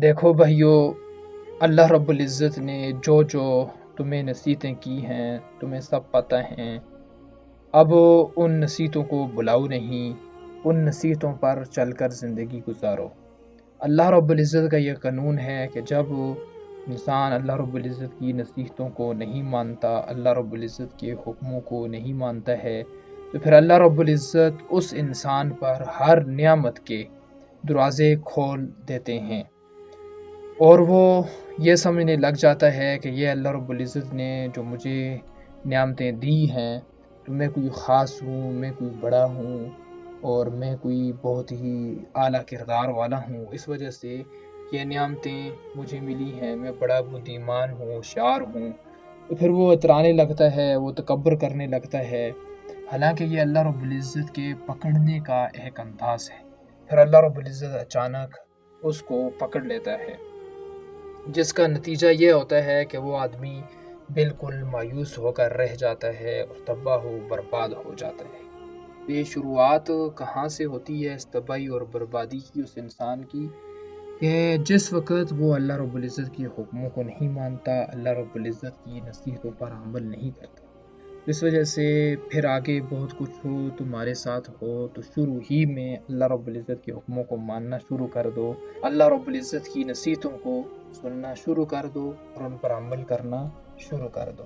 دیکھو بھائیو، اللہ رب العزت نے جو تمہیں نصیحتیں کی ہیں تمہیں سب پتہ ہیں۔ اب ان نصیحتوں کو بلاؤ نہیں، ان نصیحتوں پر چل کر زندگی گزارو۔ اللہ رب العزت کا یہ قانون ہے کہ جب انسان اللہ رب العزت کی نصیحتوں کو نہیں مانتا، اللہ رب العزت کے حکموں کو نہیں مانتا ہے، تو پھر اللہ رب العزت اس انسان پر ہر نعمت کے دروازے کھول دیتے ہیں، اور وہ یہ سمجھنے لگ جاتا ہے کہ یہ اللہ رب العزت نے جو مجھے نعمتیں دی ہیں تو میں کوئی خاص ہوں، میں کوئی بڑا ہوں، اور میں کوئی بہت ہی اعلیٰ کردار والا ہوں، اس وجہ سے یہ نعمتیں مجھے ملی ہیں، میں بڑا بدیمان ہوں، ہوشیار ہوں۔ تو پھر وہ اترانے لگتا ہے، وہ تکبر کرنے لگتا ہے، حالانکہ یہ اللہ رب العزت کے پکڑنے کا ایک انداز ہے۔ پھر اللہ رب العزت اچانک اس کو پکڑ لیتا ہے، جس کا نتیجہ یہ ہوتا ہے کہ وہ آدمی بالکل مایوس ہو کر رہ جاتا ہے اور تباہ و برباد ہو جاتا ہے۔ یہ شروعات کہاں سے ہوتی ہے اس تباہی اور بربادی کی اس انسان کی، کہ جس وقت وہ اللہ رب العزت کے حکموں کو نہیں مانتا، اللہ رب العزت کی نصیحتوں پر عمل نہیں کرتا۔ اس وجہ سے پھر آگے بہت کچھ ہو تمہارے ساتھ ہو تو شروع ہی میں اللہ رب العزت کے حکموں کو ماننا شروع کر دو، اللہ رب العزت کی نصیحتوں کو سننا شروع کر دو اور ان پر عمل کرنا شروع کر دو۔